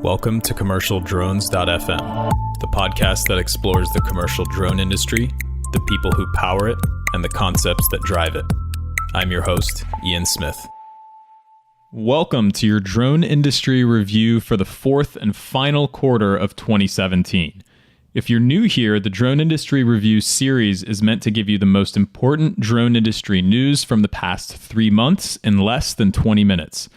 Welcome to CommercialDrones.fm, the podcast that explores the commercial drone industry, the people who power it, and the concepts that drive it. I'm your host, Ian Smith. Welcome to your drone industry review for the fourth and final quarter of 2017. If you're new here, the Drone Industry Review series is meant to give you the most important drone industry news from the past 3 months in less than 20 minutes.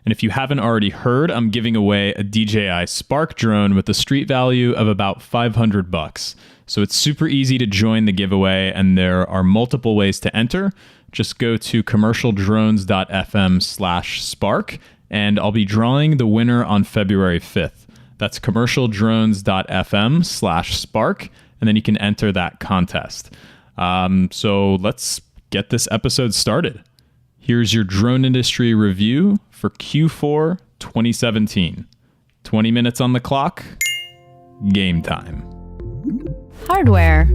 And if you haven't already heard, I'm giving away a DJI Spark drone with a street value of about $500. So it's super easy to join the giveaway, and there are multiple ways to enter. Just go to commercialdrones.fm/spark, and I'll be drawing the winner on February 5th. That's commercialdrones.fm/spark, and then you can enter that contest. So let's get this episode started. Here's your drone industry review for Q4 2017. 20 minutes on the clock. Game time. Hardware.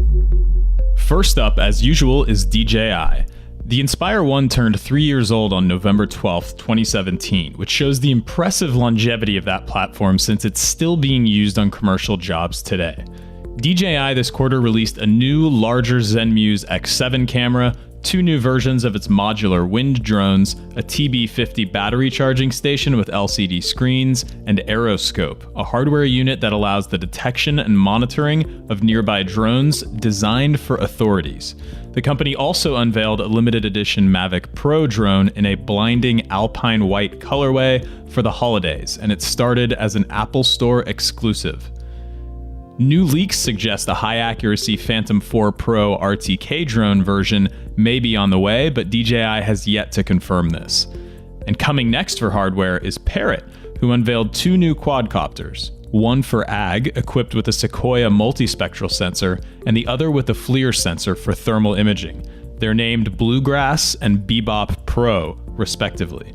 First up, as usual, is DJI. The Inspire 1 turned 3 years old on November 12th, 2017, which shows the impressive longevity of that platform since it's still being used on commercial jobs today. DJI this quarter released a new, larger ZenMuse X7 camera, 2 new versions of its modular wind drones, a TB50 battery charging station with LCD screens, and Aeroscope, a hardware unit that allows the detection and monitoring of nearby drones designed for authorities. The company also unveiled a limited edition Mavic Pro drone in a blinding alpine white colorway for the holidays, and it started as an Apple Store exclusive. New leaks suggest a high-accuracy Phantom 4 Pro RTK drone version may be on the way, but DJI has yet to confirm this. And coming next for hardware is Parrot, who unveiled 2 new quadcopters, one for ag, equipped with a Sequoia multispectral sensor, and the other with a FLIR sensor for thermal imaging. They're named Bluegrass and Bebop Pro, respectively.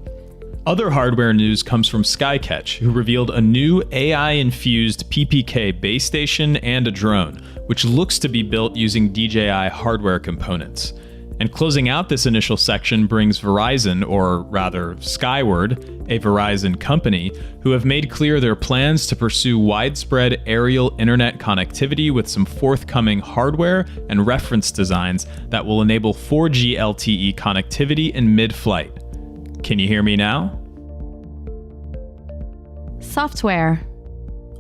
Other hardware news comes from Skycatch, who revealed a new AI-infused PPK base station and a drone, which looks to be built using DJI hardware components. And closing out this initial section brings Verizon, or rather Skyward, a Verizon company, who have made clear their plans to pursue widespread aerial internet connectivity with some forthcoming hardware and reference designs that will enable 4G LTE connectivity in mid-flight. Can you hear me now? Software.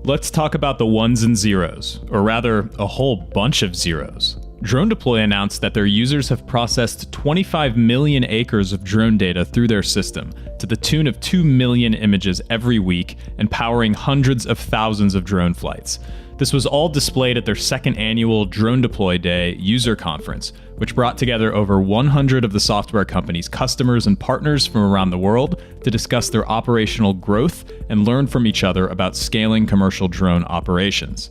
Let's talk about the ones and zeros, or rather, a whole bunch of zeros. Drone Deploy announced that their users have processed 25 million acres of drone data through their system, to the tune of 2 million images every week, and powering hundreds of thousands of drone flights. This was all displayed at their second annual Drone Deploy Day user conference, which brought together over 100 of the software company's customers and partners from around the world to discuss their operational growth and learn from each other about scaling commercial drone operations.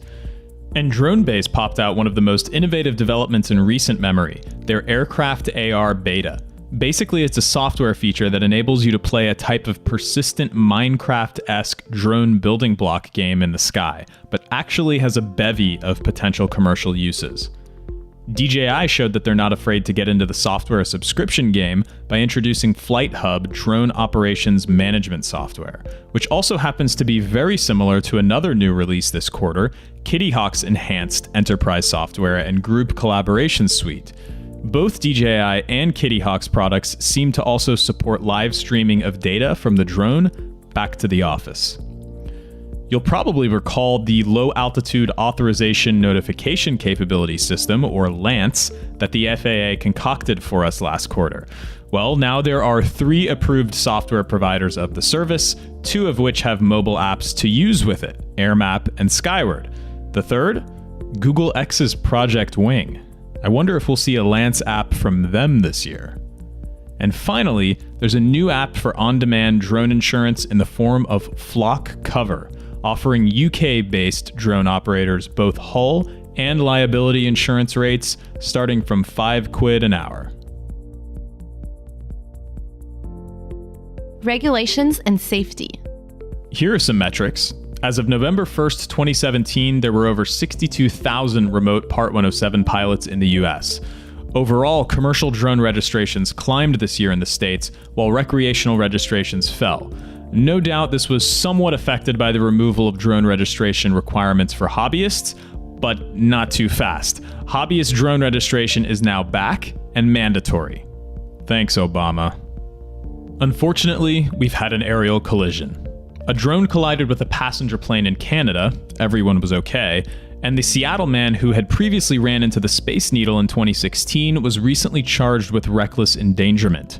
And DroneBase popped out one of the most innovative developments in recent memory, their Aircraft AR beta. Basically, it's a software feature that enables you to play a type of persistent Minecraft-esque drone building block game in the sky, but actually has a bevy of potential commercial uses. DJI showed that they're not afraid to get into the software subscription game by introducing Flight Hub drone operations management software, which also happens to be very similar to another new release this quarter, Kitty Hawk's enhanced enterprise software and group collaboration suite. Both DJI and Kitty Hawk's products seem to also support live streaming of data from the drone back to the office. You'll probably recall the Low Altitude Authorization Notification Capability System, or LANC, that the FAA concocted for us last quarter. Well, now there are 3 approved software providers of the service, 2 of which have mobile apps to use with it, AirMap and Skyward. The third? Google X's Project Wing. I wonder if we'll see a LANC app from them this year. And finally, there's a new app for on-demand drone insurance in the form of Flock Cover, offering UK-based drone operators both hull and liability insurance rates starting from £5 an hour. Regulations and safety. Here are some metrics. As of November 1st, 2017, there were over 62,000 remote Part 107 pilots in the US. Overall, commercial drone registrations climbed this year in the States, while recreational registrations fell. No doubt this was somewhat affected by the removal of drone registration requirements for hobbyists, but not too fast. Hobbyist drone registration is now back and mandatory. Thanks, Obama. Unfortunately, we've had an aerial collision. A drone collided with a passenger plane in Canada, everyone was okay, and the Seattle man who had previously ran into the Space Needle in 2016 was recently charged with reckless endangerment.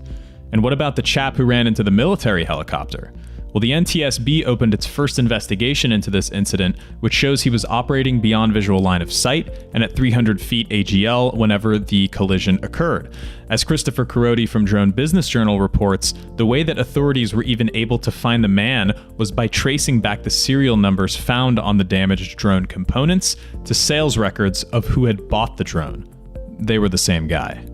And what about the chap who ran into the military helicopter? Well, the NTSB opened its first investigation into this incident, which shows he was operating beyond visual line of sight and at 300 feet AGL whenever the collision occurred. As Christopher Carodi from Drone Business Journal reports, the way that authorities were even able to find the man was by tracing back the serial numbers found on the damaged drone components to sales records of who had bought the drone. They were the same guy.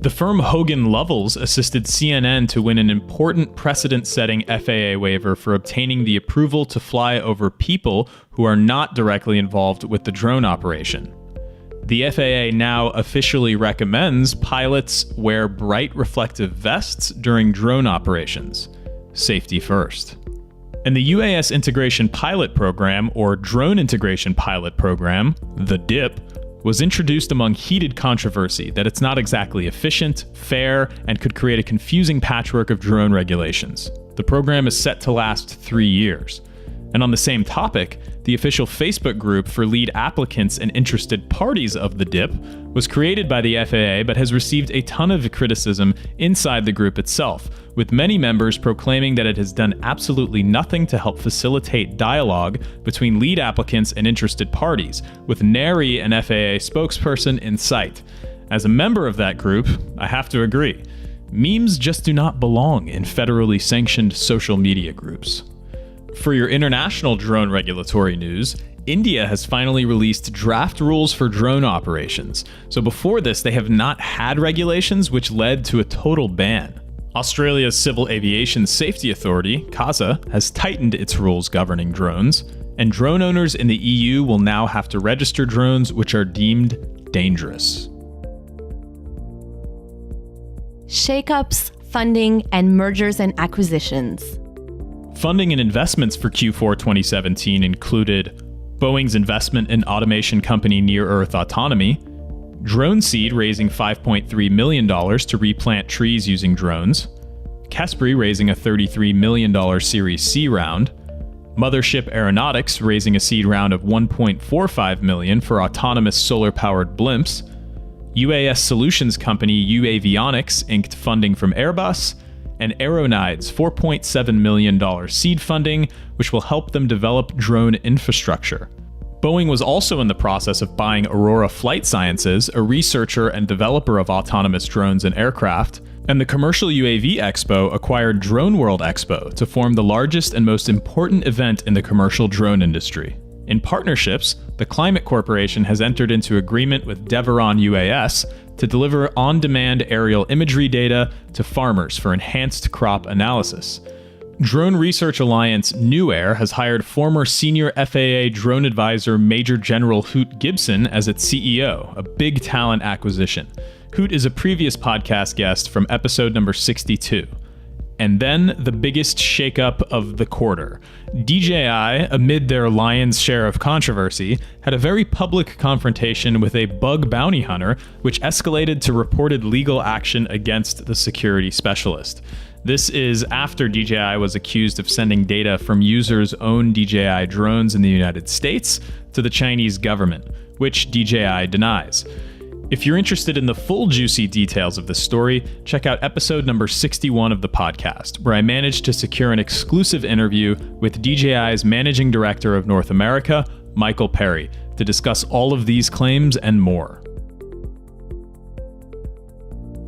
The firm Hogan Lovells assisted CNN to win an important precedent-setting FAA waiver for obtaining the approval to fly over people who are not directly involved with the drone operation. The FAA now officially recommends pilots wear bright reflective vests during drone operations. Safety first. And the UAS Integration Pilot Program, or Drone Integration Pilot Program, the DIP, was introduced among heated controversy that it's not exactly efficient, fair, and could create a confusing patchwork of drone regulations. The program is set to last 3 years. And on the same topic, the official Facebook group for lead applicants and interested parties of the DIP was created by the FAA but has received a ton of criticism inside the group itself, with many members proclaiming that it has done absolutely nothing to help facilitate dialogue between lead applicants and interested parties, with nary an FAA spokesperson in sight. As a member of that group, I have to agree. Memes just do not belong in federally sanctioned social media groups. For your international drone regulatory news, India has finally released draft rules for drone operations. So before this, they have not had regulations, which led to a total ban. Australia's Civil Aviation Safety Authority, CASA, has tightened its rules governing drones, and drone owners in the EU will now have to register drones which are deemed dangerous. Shakeups, funding, and mergers and acquisitions. Funding and investments for Q4 2017 included Boeing's investment in automation company Near Earth Autonomy, DroneSeed raising $5.3 million to replant trees using drones, Kespri raising a $33 million Series C round, Mothership Aeronautics raising a seed round of $1.45 million for autonomous solar-powered blimps, UAS solutions company UAvionics inked funding from Airbus, and Aeronide's $4.7 million seed funding, which will help them develop drone infrastructure. Boeing was also in the process of buying Aurora Flight Sciences, a researcher and developer of autonomous drones and aircraft, and the Commercial UAV Expo acquired Drone World Expo to form the largest and most important event in the commercial drone industry. In partnerships, the Climate Corporation has entered into agreement with Deveron UAS to deliver on-demand aerial imagery data to farmers for enhanced crop analysis. Drone Research Alliance NewAir has hired former senior FAA drone advisor Major General Hoot Gibson as its CEO, a big talent acquisition. Hoot is a previous podcast guest from episode number 62. And then the biggest shakeup of the quarter. DJI, amid their lion's share of controversy, had a very public confrontation with a bug bounty hunter, which escalated to reported legal action against the security specialist. This is after DJI was accused of sending data from users' own DJI drones in the United States to the Chinese government, which DJI denies. If you're interested in the full juicy details of this story, check out episode number 61 of the podcast, where I managed to secure an exclusive interview with DJI's Managing Director of North America, Michael Perry, to discuss all of these claims and more.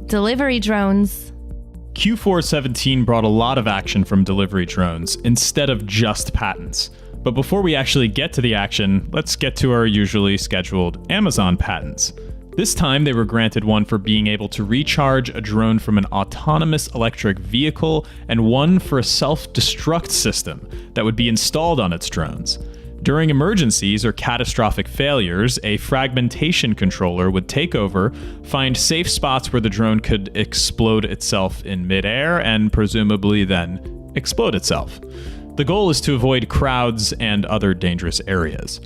Delivery drones. Q4 17 brought a lot of action from delivery drones instead of just patents. But before we actually get to the action, let's get to our usually scheduled Amazon patents. This time, they were granted one for being able to recharge a drone from an autonomous electric vehicle and one for a self-destruct system that would be installed on its drones. During emergencies or catastrophic failures, a fragmentation controller would take over, find safe spots where the drone could explode itself in midair, and presumably then explode itself. The goal is to avoid crowds and other dangerous areas.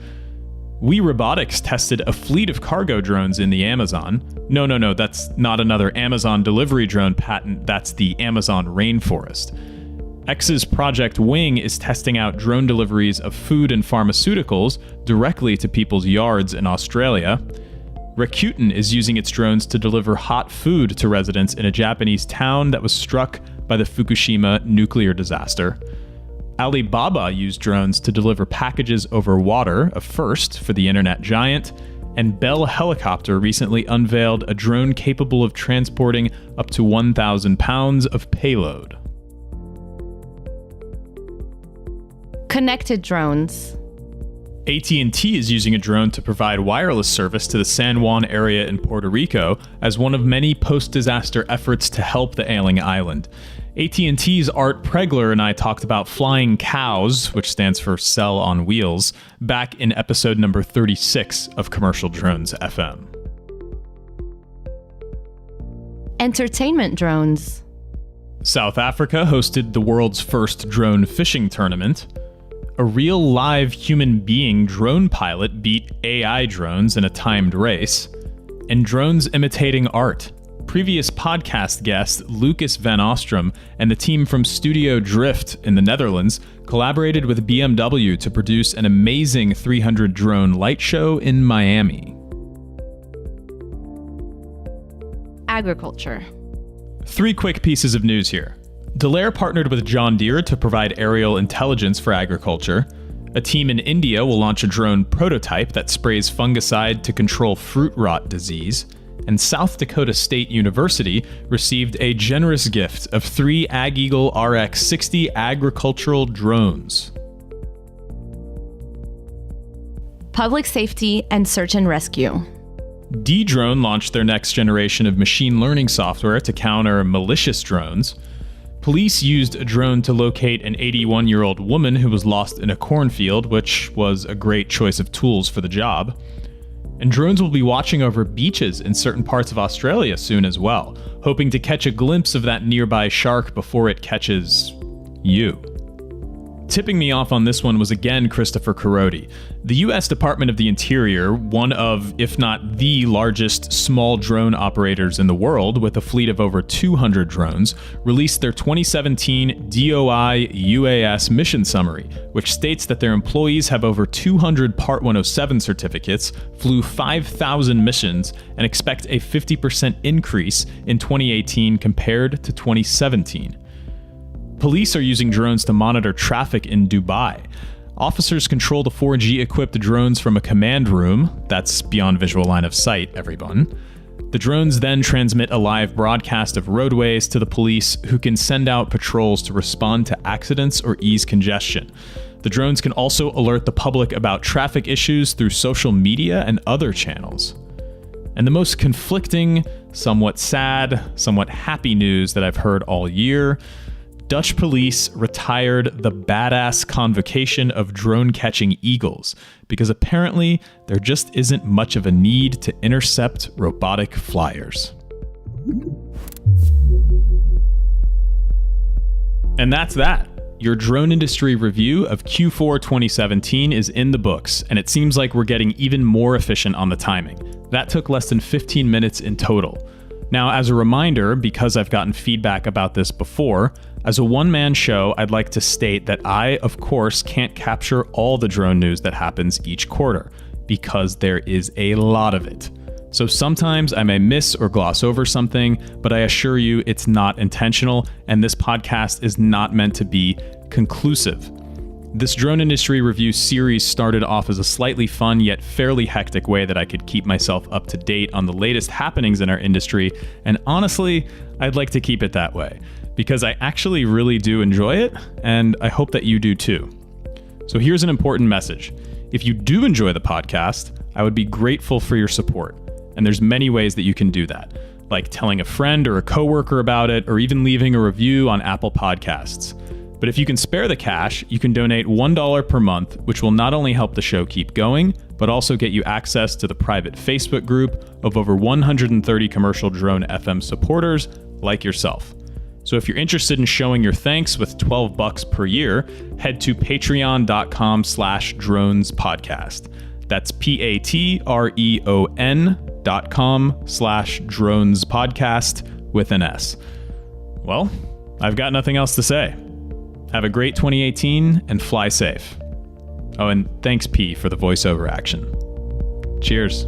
We Robotics tested a fleet of cargo drones in the Amazon. No, that's not another Amazon delivery drone patent, that's the Amazon rainforest. X's Project Wing is testing out drone deliveries of food and pharmaceuticals directly to people's yards in Australia. Rakuten is using its drones to deliver hot food to residents in a Japanese town that was struck by the Fukushima nuclear disaster. Alibaba used drones to deliver packages over water, a first for the internet giant, and Bell Helicopter recently unveiled a drone capable of transporting up to 1,000 pounds of payload. Connected drones. AT&T is using a drone to provide wireless service to the San Juan area in Puerto Rico as one of many post-disaster efforts to help the ailing island. AT&T's Art Pregler and I talked about flying cows, which stands for Cell on Wheels, back in episode number 36 of Commercial Drones FM. Entertainment drones. South Africa hosted the world's first drone fishing tournament. A real live human being drone pilot beat AI drones in a timed race. And drones imitating art. Previous podcast guest Lucas Van Ostrom and the team from Studio Drift in the Netherlands collaborated with BMW to produce an amazing 300 drone light show in Miami. Agriculture. 3 quick pieces of news here. Dallaire partnered with John Deere to provide aerial intelligence for agriculture. A team in India will launch a drone prototype that sprays fungicide to control fruit rot disease. And South Dakota State University received a generous gift of 3 AgEagle RX-60 agricultural drones. Public safety and search and rescue. Dedrone launched their next generation of machine learning software to counter malicious drones. Police used a drone to locate an 81-year-old woman who was lost in a cornfield, which was a great choice of tools for the job. And drones will be watching over beaches in certain parts of Australia soon as well, hoping to catch a glimpse of that nearby shark before it catches you. Tipping me off on this one was again Christopher Corrodi. The U.S. Department of the Interior, one of, if not the largest small drone operators in the world with a fleet of over 200 drones, released their 2017 DOI UAS mission summary, which states that their employees have over 200 Part 107 certificates, flew 5,000 missions, and expect a 50% increase in 2018 compared to 2017. Police are using drones to monitor traffic in Dubai. Officers control the 4G-equipped drones from a command room. That's beyond visual line of sight, everyone. The drones then transmit a live broadcast of roadways to the police, who can send out patrols to respond to accidents or ease congestion. The drones can also alert the public about traffic issues through social media and other channels. And the most conflicting, somewhat sad, somewhat happy news that I've heard all year: Dutch police retired the badass convocation of drone-catching eagles, because apparently there just isn't much of a need to intercept robotic flyers. And that's that. Your drone industry review of Q4 2017 is in the books, and it seems like we're getting even more efficient on the timing. That took less than 15 minutes in total. Now, as a reminder, because I've gotten feedback about this before, as a one-man show, I'd like to state that I, of course, can't capture all the drone news that happens each quarter, because there is a lot of it. So sometimes I may miss or gloss over something, but I assure you it's not intentional, and this podcast is not meant to be conclusive. This drone industry review series started off as a slightly fun yet fairly hectic way that I could keep myself up to date on the latest happenings in our industry, and honestly, I'd like to keep it that way, because I actually really do enjoy it, and I hope that you do too. So here's an important message. If you do enjoy the podcast, I would be grateful for your support, and there's many ways that you can do that, like telling a friend or a coworker about it, or even leaving a review on Apple Podcasts. But if you can spare the cash, you can donate $1 per month, which will not only help the show keep going, but also get you access to the private Facebook group of over 130 commercial drone FM supporters like yourself. So if you're interested in showing your thanks with $12 per year, head to patreon.com/dronespodcast. That's patreon.com/dronespodcast with an S. Well, I've got nothing else to say. Have a great 2018 and fly safe. Oh, and thanks P for the voiceover action. Cheers.